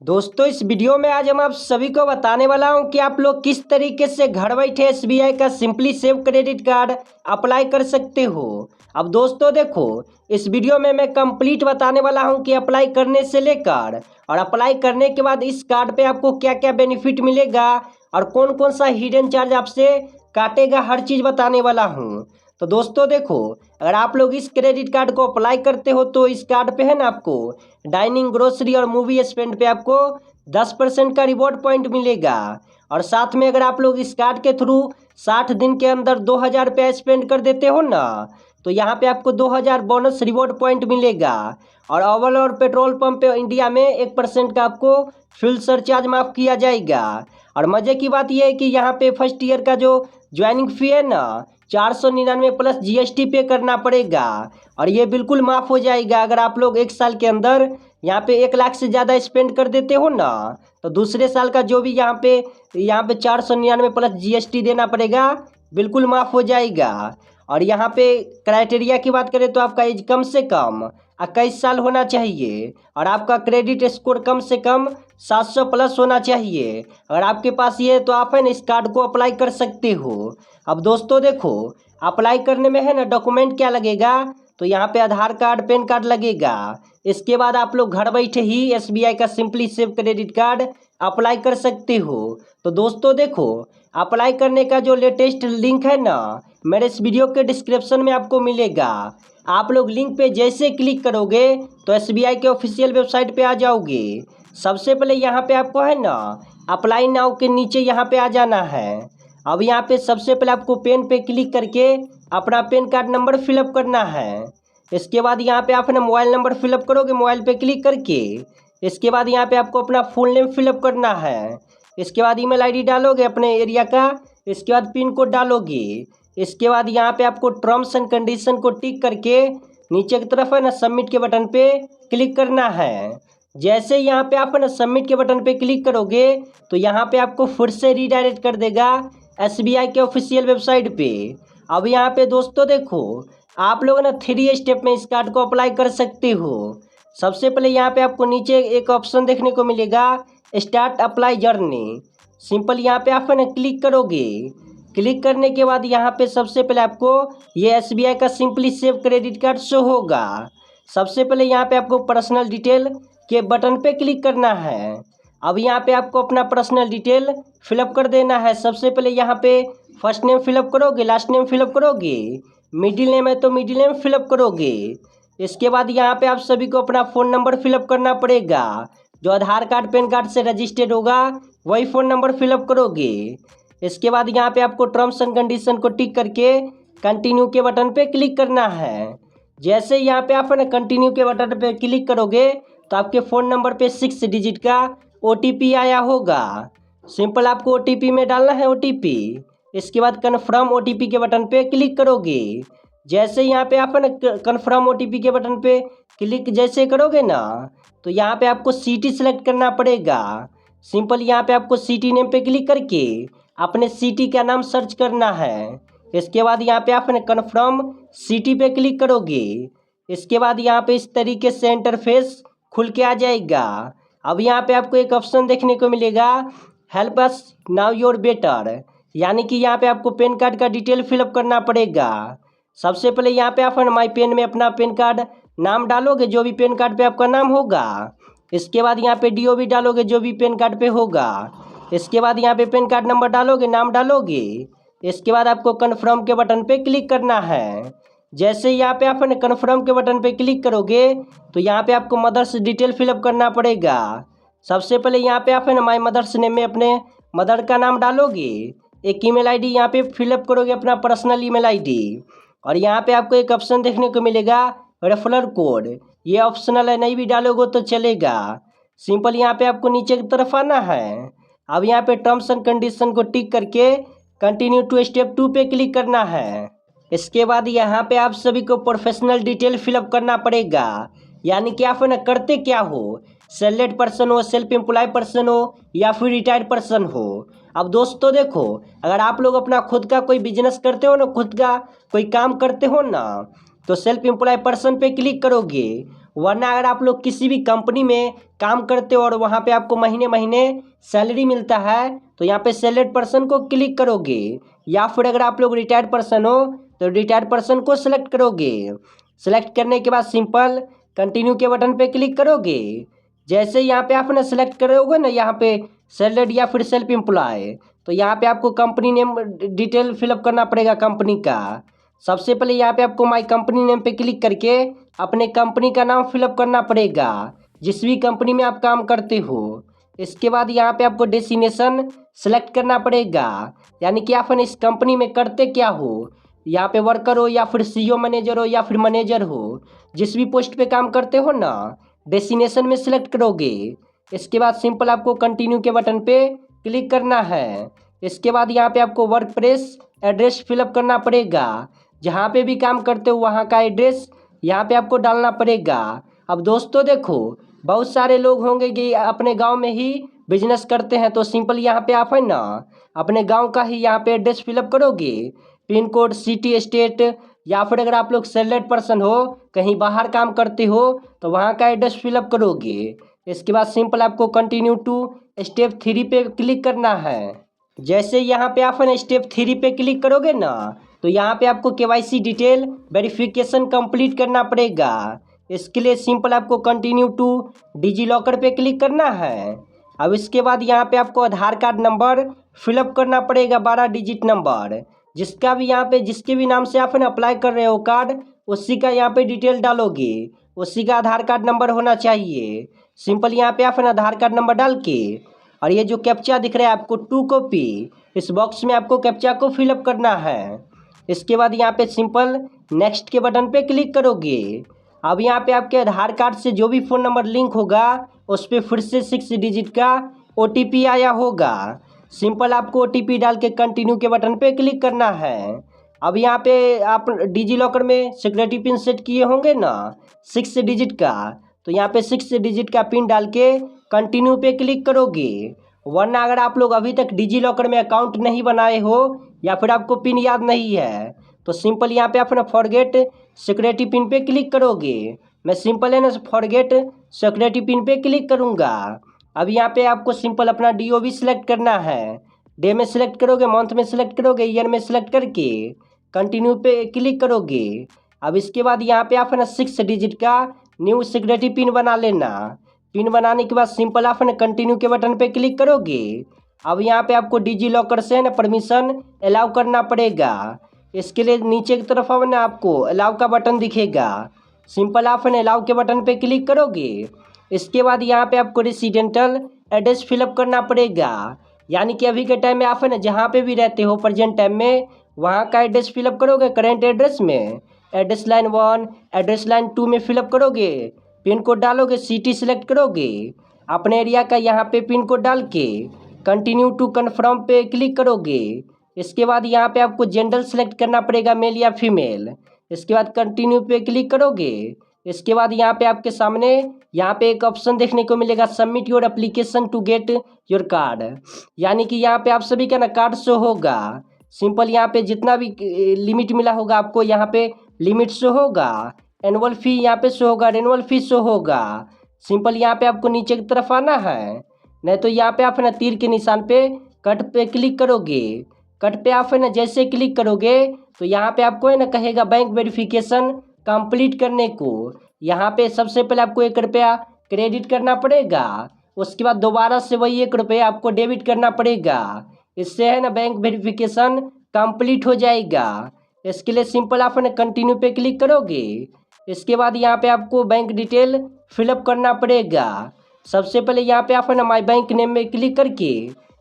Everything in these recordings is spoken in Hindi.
दोस्तों इस वीडियो में आज हम आप सभी को बताने वाला हूं कि आप लोग किस तरीके से घर बैठे एसबीआई का simply save credit card apply कर सकते हो। अब दोस्तों देखो, इस वीडियो में मैं कंप्लीट बताने वाला हूं कि अप्लाई करने से लेकर और अप्लाई करने के बाद इस कार्ड पे आपको क्या क्या बेनिफिट मिलेगा और कौन कौन सा हिडन चार्ज आपसे काटेगा, हर चीज़ बताने वाला हूँ। तो दोस्तों देखो, अगर आप लोग इस क्रेडिट कार्ड को अप्लाई करते हो तो इस कार्ड पे है ना आपको डाइनिंग, ग्रोसरी और मूवी स्पेंड पे आपको 10% का रिवॉर्ड पॉइंट मिलेगा। और साथ में अगर आप लोग इस कार्ड के थ्रू 60 दिन के अंदर 2000 रुपया स्पेंड कर देते हो ना, तो यहाँ पे आपको 2000 बोनस रिवॉर्ड पॉइंट मिलेगा। और ओवल और पेट्रोल पंप पे इंडिया में 1% का आपको फ्यूल सरचार्ज माफ़ किया जाएगा। और मज़े की बात यह है कि यहाँ पे फर्स्ट ईयर का जो ज्वाइनिंग फ़ी है ना, 499 प्लस जीएसटी पे करना पड़ेगा। और ये बिल्कुल माफ़ हो जाएगा अगर आप लोग एक साल के अंदर यहाँ पे 1 लाख से ज़्यादा स्पेंड कर देते हो ना, तो दूसरे साल का जो भी यहाँ पे 499 प्लस जीएसटी देना पड़ेगा, बिल्कुल माफ़ हो जाएगा। और यहाँ पे क्राइटेरिया की बात करें तो आपका एज कम से कम 21 साल होना चाहिए और आपका क्रेडिट स्कोर कम से कम 700 प्लस होना चाहिए। अगर आपके पास ये है तो आप है ना इस कार्ड को अप्लाई कर सकते हो। अब दोस्तों देखो, अप्लाई करने में है ना डॉक्यूमेंट क्या लगेगा, तो यहाँ पे आधार कार्ड, पैन कार्ड लगेगा। इसके बाद आप लोग घर बैठे ही एसबीआई का simply save credit card apply कर सकते हो। तो दोस्तों देखो, अप्लाई करने का जो लेटेस्ट लिंक है ना, मेरे इस वीडियो के डिस्क्रिप्शन में आपको मिलेगा। आप लोग लिंक पे जैसे क्लिक करोगे तो एसबीआई के ऑफिशियल वेबसाइट पे आ जाओगे। सबसे पहले यहाँ पे आपको है ना अप्लाई नाउ के नीचे यहाँ पे आ जाना है। अब यहाँ पे सबसे पहले आपको पेन पे क्लिक करके अपना पैन कार्ड नंबर फिलअप करना है। इसके बाद यहाँ पे आप अपना मोबाइल नंबर फिलअप करोगे, मोबाइल पे क्लिक करके। इसके बाद यहाँ पे आपको अपना फुल नेम फिलअप करना है। इसके बाद ईमेल आईडी डालोगे अपने एरिया का। इसके बाद पिन कोड डालोगे। इसके बाद यहाँ पे आपको टर्म्स एंड कंडीशन को टिक करके नीचे की तरफ है ना सबमिट के बटन पे क्लिक करना है। जैसे यहाँ पे आप है ना सबमिट के बटन पे क्लिक करोगे तो यहाँ पे आपको फिर से रीडायरेक्ट कर देगा एसबीआई के ऑफिशियल वेबसाइट पे। अब यहाँ पे दोस्तों देखो, आप लोग ना 3 स्टेप में इस कार्ड को अप्लाई कर सकते हो। सबसे पहले यहाँ पे आपको नीचे एक ऑप्शन देखने को मिलेगा, स्टार्ट अप्लाई जर्नी। सिंपल यहाँ पे आप है ना क्लिक करोगे। क्लिक करने के बाद यहाँ पे सबसे पहले आपको ये एसबीआई का simply save credit card show होगा। सबसे पहले यहाँ पे आपको पर्सनल डिटेल के बटन पे क्लिक करना है। अब यहाँ पे आपको अपना पर्सनल डिटेल फिलअप कर देना है। सबसे पहले यहाँ पे फर्स्ट नेम फिलअप करोगे, लास्ट नेम फिलअप करोगे, मिडिल नेम है तो मिडिल नेम फिलअप करोगे। इसके बाद यहाँ पे आप सभी को अपना फ़ोन नंबर फिलअप करना पड़ेगा। जो आधार कार्ड, पैन कार्ड से रजिस्टर्ड होगा वही फ़ोन नंबर फिलअप करोगे। इसके बाद यहाँ पे आपको टर्म्स एंड कंडीशन को टिक करके कंटिन्यू के बटन पे क्लिक करना है। जैसे यहाँ पे आप है ना कंटिन्यू के बटन पे क्लिक करोगे तो आपके फ़ोन नंबर पे 6 डिजिट का ओटीपी आया होगा। सिंपल आपको ओटीपी में डालना है ओटीपी। इसके बाद कन्फर्म ओटीपी के बटन पे क्लिक करोगे। जैसे यहाँ पे आप है ना कन्फर्म ओटीपी के बटन पे क्लिक जैसे करोगे ना, तो यहाँ पे आपको सिटी सेलेक्ट करना पड़ेगा। सिंपल यहाँ पे आपको सिटी नेम पे क्लिक करके अपने सिटी का नाम सर्च करना है। इसके बाद यहाँ पे आप है ना कन्फर्म सिटी पे क्लिक करोगे। इसके बाद यहाँ पे इस तरीके से इंटरफेस खुल के आ जाएगा। अब यहाँ पे आपको एक ऑप्शन देखने को मिलेगा, help us now your better, यानी कि यहाँ पे आपको पैन कार्ड का डिटेल फिलअप करना पड़ेगा। सबसे पहले यहाँ पे आप माई पेन में अपना पैन कार्ड नाम डालोगे, जो भी पैन कार्ड पे आपका नाम होगा। इसके बाद यहाँ पे डीओ भी डालोगे, जो भी पैन कार्ड पे होगा। इसके बाद यहाँ पे पैन कार्ड नंबर डालोगे, नाम डालोगे। इसके बाद आपको कन्फर्म के बटन पे क्लिक करना है। जैसे यहाँ पे आप कन्फर्म के बटन पे क्लिक करोगे तो यहाँ पे आपको मदर्स डिटेल फिलअप करना पड़ेगा। सबसे पहले यहाँ पे आप माई मदर्स नेम में अपने मदर का नाम डालोगे। एक ईमेल आईडी यहाँ पे फिलअप करोगे, अपना पर्सनल ईमेल आईडी। और यहाँ पे आपको एक ऑप्शन देखने को मिलेगा, रेफरल कोड। ये ऑप्शनल है, नहीं भी डालोगे तो चलेगा। सिंपल यहाँ पे आपको नीचे की तरफ आना है। अब यहाँ पे टर्म्स एंड कंडीशन को टिक करके कंटिन्यू टू स्टेप 2 पे क्लिक करना है। इसके बाद यहाँ पे आप सभी को प्रोफेशनल डिटेल फिलअप करना पड़ेगा, यानी कि आप है ना करते क्या हो, सैलरीड पर्सन हो, सेल्फ एम्प्लॉय पर्सन हो या फिर रिटायर्ड पर्सन हो। अब दोस्तों देखो, अगर आप लोग अपना खुद का कोई बिजनेस करते हो ना, खुद का कोई काम करते हो ना, तो सेल्फ एम्प्लॉय पर्सन पे क्लिक करोगे। वरना अगर आप लोग किसी भी कंपनी में काम करते हो और वहाँ पे आपको महीने महीने सैलरी मिलता है तो यहाँ पे सैलरीड पर्सन को क्लिक करोगे, या फिर अगर आप लोग रिटायर्ड पर्सन हो तो रिटायर्ड पर्सन को सेलेक्ट करोगे। सेलेक्ट करने के बाद सिंपल कंटिन्यू के बटन पे क्लिक करोगे। जैसे यहाँ पे आप ना सेलेक्ट करोगे ना यहाँ पे सैलरीड या फिर सेल्फ एम्प्लॉय, तो यहाँ पे आपको कंपनी नेम डिटेल फिलअप करना पड़ेगा कंपनी का। सबसे पहले यहाँ पे आपको माई कंपनी नेम पे क्लिक करके अपने कंपनी का नाम फिलअप करना पड़ेगा, जिस भी कंपनी में आप काम करते हो। इसके बाद यहाँ पे आपको डेस्टिनेशन सेलेक्ट करना पड़ेगा, यानी कि आप इस कंपनी में करते क्या हो, यहाँ पे वर्कर हो या फिर सीईओ मैनेजर हो या फिर मैनेजर हो, जिस भी पोस्ट पे काम करते हो ना, डेस्टिनेशन में सेलेक्ट करोगे। इसके बाद सिंपल आपको कंटिन्यू के बटन पे क्लिक करना है। इसके बाद यहाँ पे आपको वर्क प्लेस एड्रेस फिलअप करना पड़ेगा, जहाँ पे भी काम करते हो वहाँ का एड्रेस यहाँ पे आपको डालना पड़ेगा। अब दोस्तों देखो, बहुत सारे लोग होंगे कि अपने गांव में ही बिजनेस करते हैं, तो सिंपल यहाँ पे आप है ना अपने गांव का ही यहाँ पे एड्रेस फिलअप करोगे, पिन कोड, सिटी, स्टेट, या फिर अगर आप लोग सैलरीड पर्सन हो कहीं बाहर काम करते हो तो वहाँ का एड्रेस फिलअप करोगे। इसके बाद सिंपल आपको कंटिन्यू टू स्टेप 3 पे क्लिक करना है। जैसे यहाँ पे आप स्टेप 3 पे क्लिक करोगे ना तो यहाँ पे आपको केवाईसी डिटेल वेरिफिकेशन कंप्लीट करना पड़ेगा। इसके लिए सिंपल आपको कंटिन्यू टू डिजी लॉकर पे क्लिक करना है। अब इसके बाद यहाँ पे आपको आधार कार्ड नंबर फिलअप करना पड़ेगा, 12 डिजिट नंबर, जिसका भी यहाँ पे जिसके भी नाम से आप अप्लाई कर रहे हो कार्ड, उसी का यहाँ पे डिटेल डालोगे, उसी का आधार कार्ड नंबर होना चाहिए। सिंपल यहाँ पे आप आधार कार्ड नंबर डाल के और ये जो कैप्चा दिख रहा है आपको 2 कॉपी, इस बॉक्स में आपको कैप्चा को फिलअप करना है। इसके बाद यहाँ पे सिंपल नेक्स्ट के बटन पे क्लिक करोगे। अब यहाँ पे आपके आधार कार्ड से जो भी फ़ोन नंबर लिंक होगा उस पर फिर से 6 डिजिट का OTP आया होगा। सिंपल आपको OTP डाल के कंटिन्यू के बटन पे क्लिक करना है। अब यहाँ पे आप डिजी लॉकर में सिक्योरिटी पिन सेट किए होंगे ना 6 डिजिट का, तो यहाँ पे 6 डिजिट का पिन डाल के कंटिन्यू पे क्लिक करोगे। वरना अगर आप लोग अभी तक डिजी लॉकर में अकाउंट नहीं बनाए हो या फिर आपको पिन याद नहीं है तो सिंपल यहाँ पे अपना फॉरगेट सिक्योरिटी पिन पे क्लिक करोगे। मैं सिंपल है ना फॉरगेट सिक्योरिटी पिन पे क्लिक करूँगा। अब यहाँ पे आपको सिंपल अपना DOB सिलेक्ट करना है। डे में सिलेक्ट करोगे, मंथ में सिलेक्ट करोगे, ईयर में सिलेक्ट करके कंटिन्यू पे क्लिक करोगे। अब इसके बाद यहाँ पे आप ना 6 डिजिट का न्यू सिक्योरिटी पिन बना लेना। पिन बनाने के बाद सिंपल आप ना कंटिन्यू के बटन पे क्लिक करोगे। अब यहाँ पे आपको डिजी लॉकर से ना परमिशन अलाउ करना पड़ेगा। इसके लिए नीचे की तरफ अब ना आपको अलाउ का बटन दिखेगा, सिंपल आप ना अलाउ के बटन पे क्लिक करोगे। इसके बाद यहाँ पे आपको रेसिडेंटल एड्रेस फिलअप करना पड़ेगा, यानी कि अभी के टाइम में आप है ना जहाँ पे भी रहते हो प्रेजेंट टाइम में वहाँ का एड्रेस फिलअप करोगे। करेंट एड्रेस में एड्रेस लाइन 1, एड्रेस लाइन 2 में फिलअप करोगे, पिन कोड डालोगे, सिटी सिलेक्ट करोगे, अपने एरिया का यहाँ पे पिन कोड डाल के कंटिन्यू टू कन्फर्म पे क्लिक करोगे। इसके बाद यहाँ पे आपको जेंडर सेलेक्ट करना पड़ेगा, मेल या फीमेल। इसके बाद कंटिन्यू पे क्लिक करोगे। इसके बाद यहाँ पे आपके सामने यहाँ पे एक ऑप्शन देखने को मिलेगा, submit your application to get your card, यानी कि यहाँ पे आप सभी का ना कार्ड शो होगा। सिंपल यहाँ पे जितना भी लिमिट मिला होगा आपको यहाँ पे लिमिट शो होगा, एनुअल फ़ी यहाँ पे शो होगा, रेनुअल फ़ी शो होगा। सिंपल यहाँ पे आपको नीचे की तरफ आना है, नहीं तो यहाँ पे आप ना तीर के निशान पे कट पे क्लिक करोगे। कट पे आप है ना जैसे क्लिक करोगे तो यहाँ पे आपको है ना कहेगा बैंक वेरिफिकेशन कंप्लीट करने को। यहाँ पे सबसे पहले आपको 1 रुपया क्रेडिट करना पड़ेगा, उसके बाद दोबारा से वही 1 रुपया आपको डेबिट करना पड़ेगा। इससे है ना बैंक वेरिफिकेशन कंप्लीट हो जाएगा। इसके लिए सिंपल आप है ना कंटिन्यू पे क्लिक करोगे। इसके बाद यहाँ पे आपको बैंक डिटेल फिलअप करना पड़ेगा। सबसे पहले यहाँ पे आप है ना माई बैंक नेम में क्लिक करके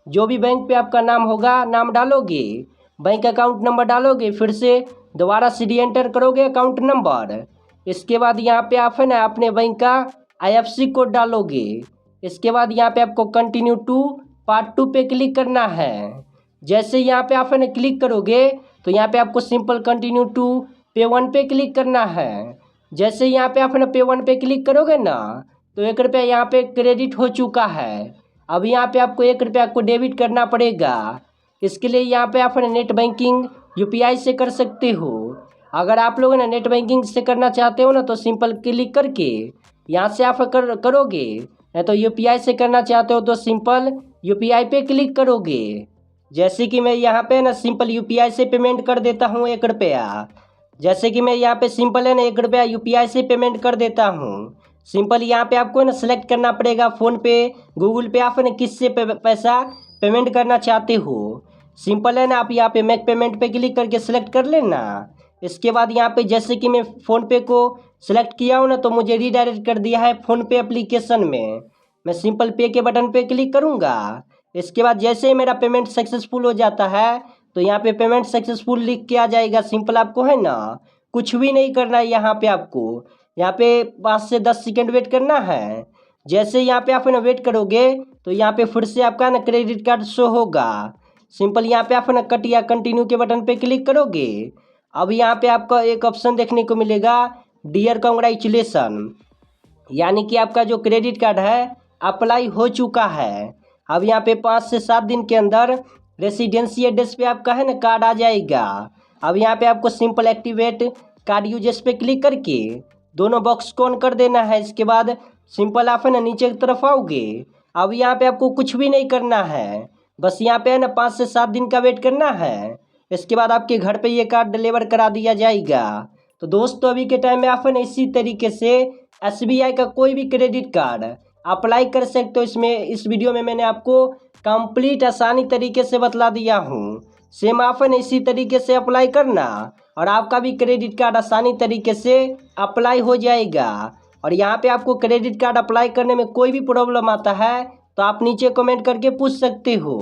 जो भी बैंक पे आपका नाम होगा नाम डालोगे, बैंक अकाउंट नंबर डालोगे, फिर से दोबारा से री एंटर करोगे अकाउंट नंबर। इसके बाद यहाँ पे आप है ना अपने बैंक का IFSC कोड डालोगे। इसके बाद यहाँ पे आपको कंटिन्यू टू पार्ट 2 पे क्लिक करना है। जैसे यहाँ पे आप है ना क्लिक करोगे तो यहाँ पे आपको सिंपल कंटिन्यू टू पे 1 पे क्लिक करना है। जैसे यहाँ पे आप है ना पे 1 पे क्लिक करोगे ना तो 1 रुपया यहाँ पे क्रेडिट हो चुका है। अब यहाँ पे आपको 1 रुपया आपको डेबिट करना पड़ेगा। इसके लिए यहाँ पे आप नेट बैंकिंग UPI से कर सकते हो। अगर आप लोग ना नेट बैंकिंग से करना चाहते हो ना तो सिंपल क्लिक करके यहाँ से आप करोगे, या तो यूपीआई से करना चाहते हो तो सिंपल यूपीआई पे क्लिक करोगे। जैसे कि मैं यहाँ पे ना सिंपल यूपीआई से पेमेंट कर देता हूँ 1 रुपया। जैसे कि मैं यहाँ पे सिंपल है ना 1 रुपया यूपीआई से पेमेंट कर देता हूँ। सिंपल यहाँ पे आपको ना सेलेक्ट करना पड़ेगा फ़ोन पे, गूगल पे, आप ना किससे पैसा पेमेंट करना चाहते हो। सिंपल है ना, आप यहाँ पे मेक पेमेंट पे क्लिक करके सेलेक्ट कर लेना। इसके बाद यहाँ पे जैसे कि मैं फ़ोनपे को सेलेक्ट किया हूँ ना, तो मुझे रीडायरेक्ट कर दिया है फ़ोनपे एप्लीकेशन में। मैं सिंपल पे के बटन पे क्लिक करूँगा। इसके बाद जैसे ही मेरा पेमेंट सक्सेसफुल हो जाता है तो यहाँ पे पेमेंट सक्सेसफुल लिख के आ जाएगा। सिंपल आपको है ना कुछ भी नहीं करना है। यहाँ पे आपको यहाँ पे 5 से 10 सेकंड वेट करना है। जैसे यहाँ पे आप ना वेट करोगे तो यहाँ पे फिर से आपका ना क्रेडिट कार्ड शो होगा। सिंपल यहाँ पे आप ना कट या कंटिन्यू के बटन पे क्लिक करोगे। अब यहाँ पे आपका एक ऑप्शन देखने को मिलेगा, डियर कॉन्ग्रेचुलेसन, यानी कि आपका जो क्रेडिट कार्ड है अप्लाई हो चुका है। अब यहाँ पे 5 से 7 दिन के अंदर रेसिडेंसी एड्रेस पे आपका है ना कार्ड आ जाएगा। अब यहाँ पे आपको सिंपल एक्टिवेट कार्ड यूजेस पे क्लिक करके दोनों बॉक्स को ऑन कर देना है। इसके बाद सिंपल आप है ना नीचे की तरफ आओगे। अब यहाँ पे आपको कुछ भी नहीं करना है, बस यहाँ पे है ना 5 से 7 दिन का वेट करना है। इसके बाद आपके घर पे ये कार्ड डिलीवर करा दिया जाएगा। तो दोस्तों अभी के टाइम में आप है ना इसी तरीके से एसबीआई का कोई भी क्रेडिट कार्ड अप्लाई कर सकते हो। इस वीडियो में मैंने आपको कंप्लीट आसानी तरीके से बतला दिया हूँ। सेम आप है ना इसी तरीके से अप्लाई करना और आपका भी क्रेडिट कार्ड आसानी तरीके से अप्लाई हो जाएगा। और यहाँ पे आपको क्रेडिट कार्ड अप्लाई करने में कोई भी प्रॉब्लम आता है तो आप नीचे कमेंट करके पूछ सकते हो।